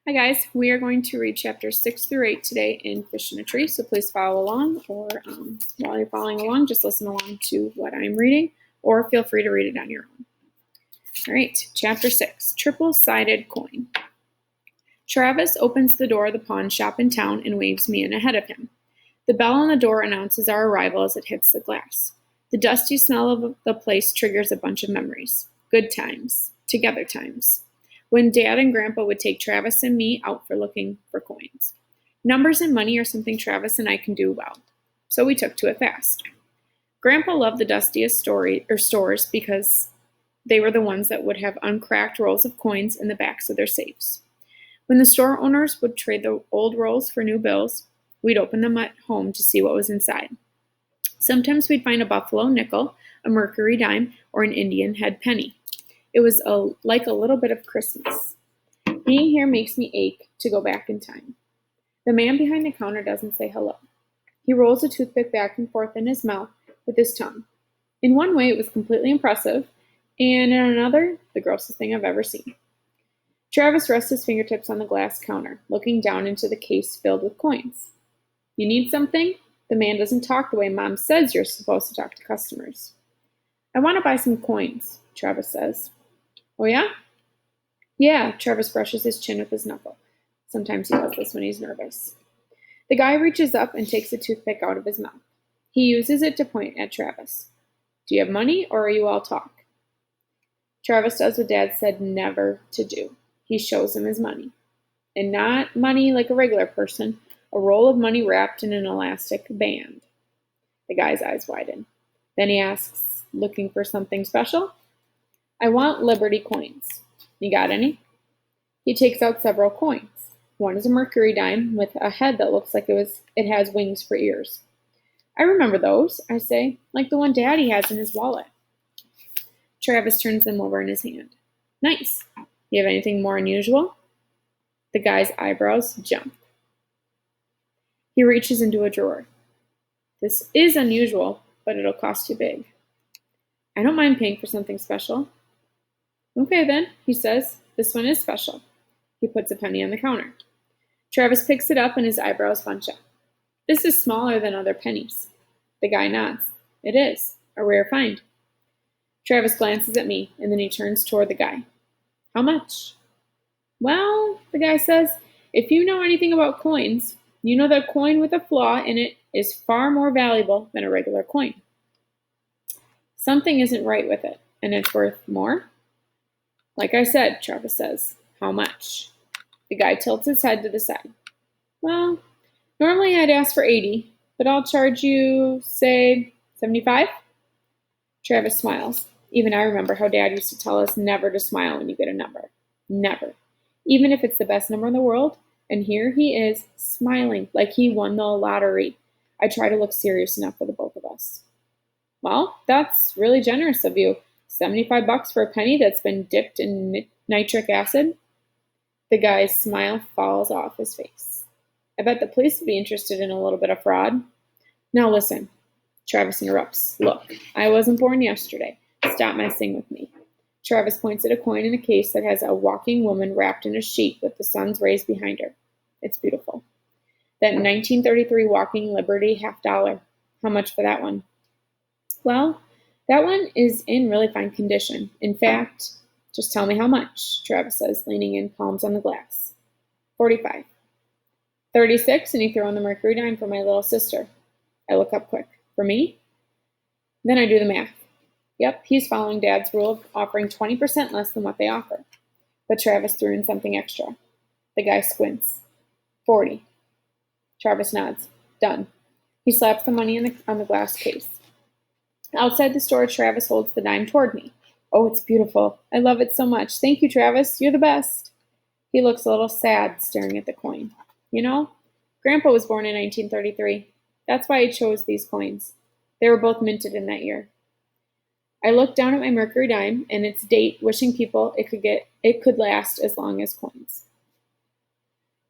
Hi guys, we are going to read chapters 6 through 8 today in Fish in a Tree, so please follow along, or while you're following along, just listen along to what I'm reading, or feel free to read it on your own. All right, chapter 6, Triple-Sided Coin. Travis opens the door of the pawn shop in town and waves me in ahead of him. The bell on the door announces our arrival as it hits the glass. The dusty smell of the place triggers a bunch of memories. Good times. Together times. When Dad and Grandpa would take Travis and me out for looking for coins. Numbers and money are something Travis and I can do well, so we took to it fast. Grandpa loved the dustiest stores because they were the ones that would have uncracked rolls of coins in the backs of their safes. When the store owners would trade the old rolls for new bills, we'd open them at home to see what was inside. Sometimes we'd find a buffalo nickel, a mercury dime, or an Indian head penny. It was like a little bit of Christmas. Being here makes me ache to go back in time. The man behind the counter doesn't say hello. He rolls a toothpick back and forth in his mouth with his tongue. In one way, it was completely impressive, and in another, the grossest thing I've ever seen. Travis rests his fingertips on the glass counter, looking down into the case filled with coins. You need something? The man doesn't talk the way Mom says you're supposed to talk to customers. I want to buy some coins, Travis says. Oh yeah? Yeah, Travis brushes his chin with his knuckle. Sometimes he does this when he's nervous. The guy reaches up and takes a toothpick out of his mouth. He uses it to point at Travis. Do you have money, or are you all talk? Travis does what Dad said never to do. He shows him his money. And not money like a regular person, a roll of money wrapped in an elastic band. The guy's eyes widen. Then he asks, looking for something special? I want Liberty coins. You got any? He takes out several coins. One is a mercury dime with a head that looks like it has wings for ears. I remember those, I say, like the one Daddy has in his wallet. Travis turns them over in his hand. Nice. You have anything more unusual? The guy's eyebrows jump. He reaches into a drawer. This is unusual, but it'll cost you big. I don't mind paying for something special. Okay then, he says. This one is special. He puts a penny on the counter. Travis picks it up and his eyebrows bunch up. This is smaller than other pennies. The guy nods. It is. A rare find. Travis glances at me, and then he turns toward the guy. How much? Well, the guy says, if you know anything about coins, you know that a coin with a flaw in it is far more valuable than a regular coin. Something isn't right with it, and it's worth more? Like I said, Travis says, how much? The guy tilts his head to the side. Well, normally I'd ask for 80, but I'll charge you, say, 75? Travis smiles. Even I remember how Dad used to tell us never to smile when you get a number. Never. Even if it's the best number in the world, and here he is, smiling like he won the lottery. I try to look serious enough for the both of us. Well, that's really generous of you. $75 for a penny that's been dipped in nitric acid? The guy's smile falls off his face. I bet the police would be interested in a little bit of fraud. Now listen, Travis interrupts. Look, I wasn't born yesterday. Stop messing with me. Travis points at a coin in a case that has a walking woman wrapped in a sheet with the sun's rays behind her. It's beautiful. That 1933 Walking Liberty $50. How much for that one? Well, that one is in really fine condition. In fact, just tell me how much, Travis says, leaning in, palms on the glass. 45. 36, and he throws in the mercury dime for my little sister. I look up quick. For me? Then I do the math. Yep, he's following Dad's rule of offering 20% less than what they offer. But Travis threw in something extra. The guy squints. 40. Travis nods. Done. He slaps the money on the glass case. Outside the store, Travis holds the dime toward me. Oh, it's beautiful. I love it so much. Thank you, Travis. You're the best. He looks a little sad, staring at the coin. You know, Grandpa was born in 1933. That's why he chose these coins. They were both minted in that year. I look down at my mercury dime and its date, wishing people it could last as long as coins.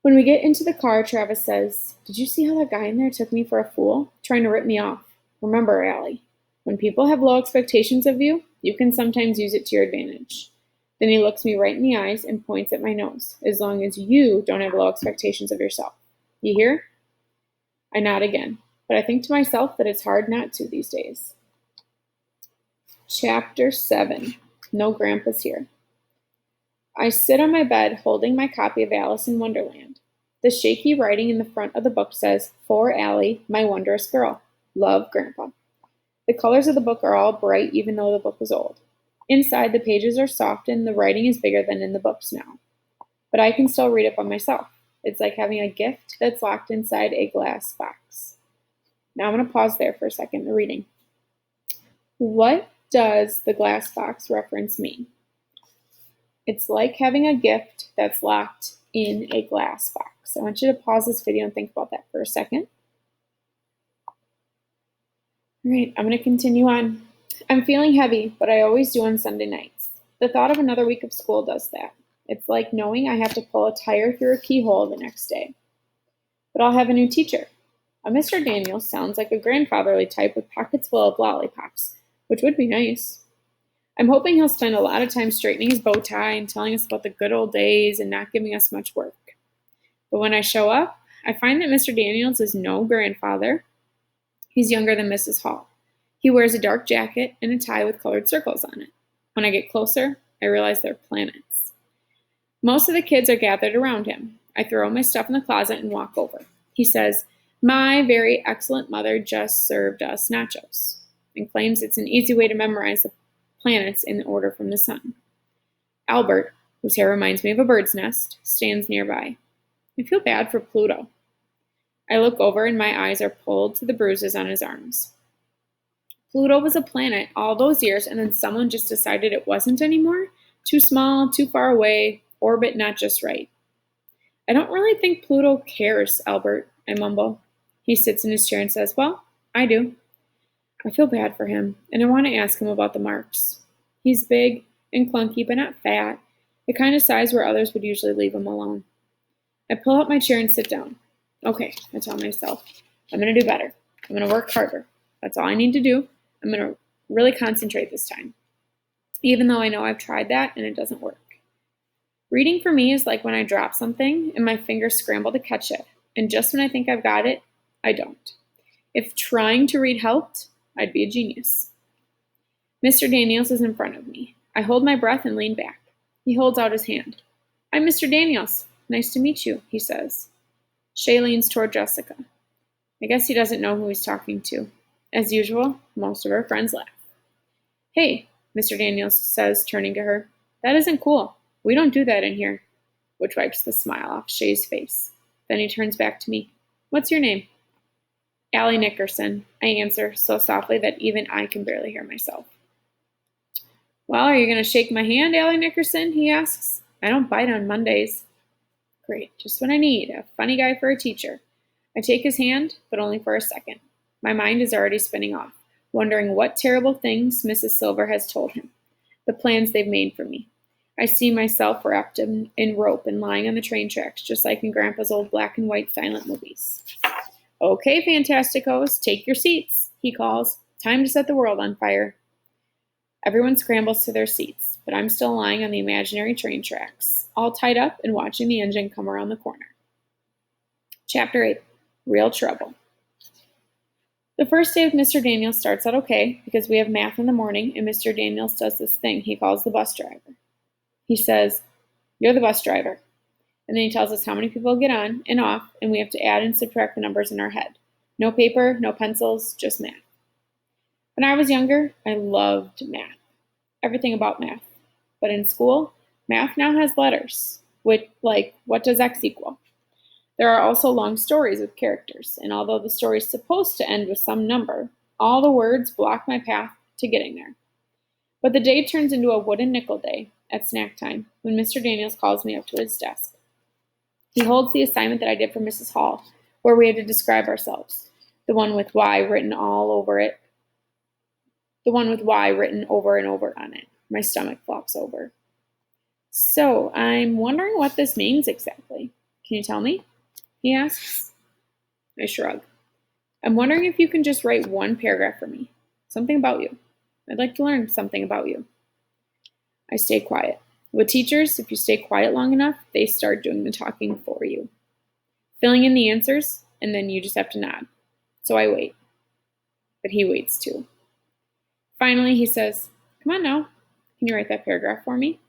When we get into the car, Travis says, Did you see how that guy in there took me for a fool? Trying to rip me off. Remember, Allie, when people have low expectations of you, you can sometimes use it to your advantage. Then he looks me right in the eyes and points at my nose, as long as you don't have low expectations of yourself. You hear? I nod again, but I think to myself that it's hard not to these days. Chapter 7. No Grandpa's Here. I sit on my bed holding my copy of Alice in Wonderland. The shaky writing in the front of the book says, "For Allie, my wondrous girl. Love, Grandpa." The colors of the book are all bright even though the book is old. Inside, the pages are soft and the writing is bigger than in the books now. But I can still read it by myself. It's like having a gift that's locked inside a glass box. Now I'm going to pause there for a second in the reading. What does the glass box reference mean? It's like having a gift that's locked in a glass box. I want you to pause this video and think about that for a second. All right, I'm going to continue on. I'm feeling heavy, but I always do on Sunday nights. The thought of another week of school does that. It's like knowing I have to pull a tire through a keyhole the next day. But I'll have a new teacher. A Mr. Daniels sounds like a grandfatherly type with pockets full of lollipops, which would be nice. I'm hoping he'll spend a lot of time straightening his bow tie and telling us about the good old days and not giving us much work. But when I show up, I find that Mr. Daniels is no grandfather. He's younger than Mrs. Hall. He wears a dark jacket and a tie with colored circles on it. When I get closer, I realize they're planets. Most of the kids are gathered around him. I throw my stuff in the closet and walk over. He says, "My very excellent mother just served us nachos," and claims it's an easy way to memorize the planets in order from the sun. Albert, whose hair reminds me of a bird's nest, stands nearby. I feel bad for Pluto. I look over and my eyes are pulled to the bruises on his arms. Pluto was a planet all those years, and then someone just decided it wasn't anymore? Too small, too far away, orbit not just right. I don't really think Pluto cares, Albert, I mumble. He sits in his chair and says, "Well, I do." I feel bad for him, and I want to ask him about the marks. He's big and clunky, but not fat, the kind of size where others would usually leave him alone. I pull out my chair and sit down. Okay, I tell myself, I'm going to do better. I'm going to work harder. That's all I need to do. I'm going to really concentrate this time, even though I know I've tried that and it doesn't work. Reading for me is like when I drop something and my fingers scramble to catch it, and just when I think I've got it, I don't. If trying to read helped, I'd be a genius. Mr. Daniels is in front of me. I hold my breath and lean back. He holds out his hand. "I'm Mr. Daniels. Nice to meet you," he says. Shay leans toward Jessica. I guess he doesn't know who he's talking to. As usual, most of her friends laugh. "Hey," Mr. Daniels says, turning to her. "That isn't cool. We don't do that in here," which wipes the smile off Shay's face. Then he turns back to me. "What's your name?" "Allie Nickerson," I answer so softly that even I can barely hear myself. "Well, are you going to shake my hand, Allie Nickerson?" he asks. "I don't bite on Mondays." Great, just what I need, a funny guy for a teacher. I take his hand, but only for a second. My mind is already spinning off, wondering what terrible things Mrs. Silver has told him, the plans they've made for me. I see myself wrapped in rope and lying on the train tracks, just like in Grandpa's old black and white silent movies. "Okay, Fantasticos, take your seats," he calls. "Time to set the world on fire." Everyone scrambles to their seats, but I'm still lying on the imaginary train tracks, all tied up and watching the engine come around the corner. Chapter 8. Real Trouble. The first day with Mr. Daniels starts out okay because we have math in the morning and Mr. Daniels does this thing he calls the bus driver. He says, "You're the bus driver." And then he tells us how many people get on and off, and we have to add and subtract the numbers in our head. No paper, no pencils, just math. When I was younger, I loved math. Everything about math. But in school, math now has letters, like what does X equal? There are also long stories with characters, and although the story is supposed to end with some number, all the words block my path to getting there. But the day turns into a wooden nickel day at snack time when Mr. Daniels calls me up to his desk. He holds the assignment that I did for Mrs. Hall, where we had to describe ourselves, the one with Y written all over it. The one with Y written over and over on it. My stomach flops over. "So, I'm wondering what this means exactly. Can you tell me?" he asks. I shrug. "I'm wondering if you can just write one paragraph for me. Something about you. I'd like to learn something about you." I stay quiet. With teachers, if you stay quiet long enough, they start doing the talking for you, filling in the answers, and then you just have to nod. So I wait. But he waits too. Finally, he says, "Come on now. Can you write that paragraph for me?"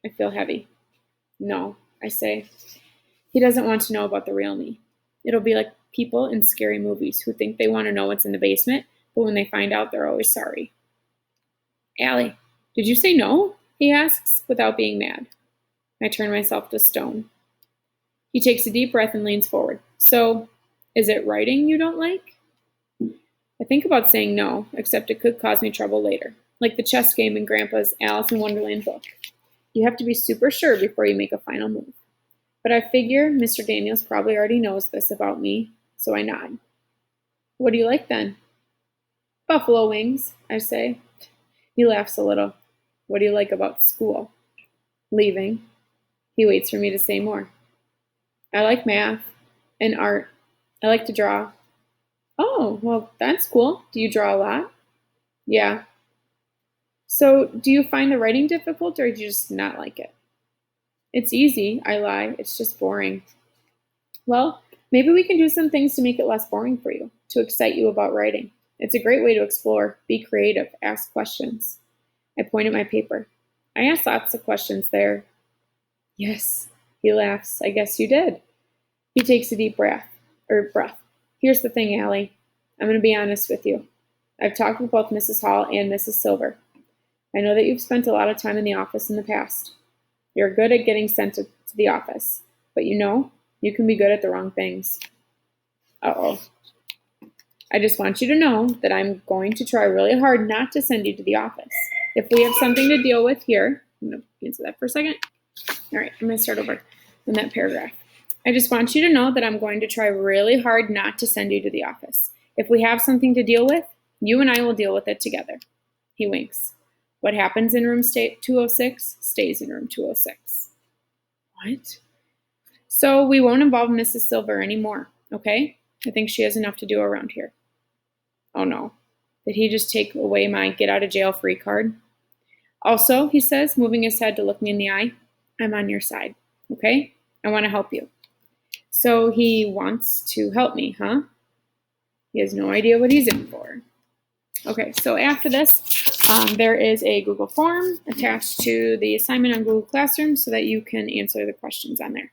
I feel heavy. "No," I say. He doesn't want to know about the real me. It'll be like people in scary movies who think they want to know what's in the basement, but when they find out, they're always sorry. "Allie, did you say no?" he asks, without being mad. I turn myself to stone. He takes a deep breath and leans forward. "So, is it writing you don't like?" I think about saying no, except it could cause me trouble later, like the chess game in Grandpa's Alice in Wonderland book. You have to be super sure before you make a final move. But I figure Mr. Daniels probably already knows this about me, so I nod. "What do you like then?" "Buffalo wings," I say. He laughs a little. "What do you like about school?" "Leaving." He waits for me to say more. "I like math and art. I like to draw." "Oh, well, that's cool. Do you draw a lot?" "Yeah." "So, do you find the writing difficult or do you just not like it?" "It's easy," I lie. "It's just boring." "Well, maybe we can do some things to make it less boring for you, to excite you about writing. It's a great way to explore, be creative, ask questions." I point at my paper. "I asked lots of questions there." "Yes," he laughs. "I guess you did." He takes a deep breath. "Here's the thing, Allie. I'm going to be honest with you. I've talked with both Mrs. Hall and Mrs. Silver. I know that you've spent a lot of time in the office in the past. You're good at getting sent to the office, but you can be good at the wrong things." Uh-oh. "I just want you to know that I'm going to try really hard not to send you to the office. If we have something to deal with here," I'm going to answer that for a second. All right, I'm going to start over in that paragraph. "I just want you to know that I'm going to try really hard not to send you to the office. If we have something to deal with, you and I will deal with it together." He winks. "What happens in room 206 stays in room 206. What? "So we won't involve Mrs. Silver anymore, okay? I think she has enough to do around here." Oh no. Did he just take away my get out of jail free card? "Also," he says, moving his head to look me in the eye, "I'm on your side, okay? I want to help you." So he wants to help me, huh? He has no idea what he's in for. Okay, so after this, there is a Google form attached to the assignment on Google Classroom so that you can answer the questions on there.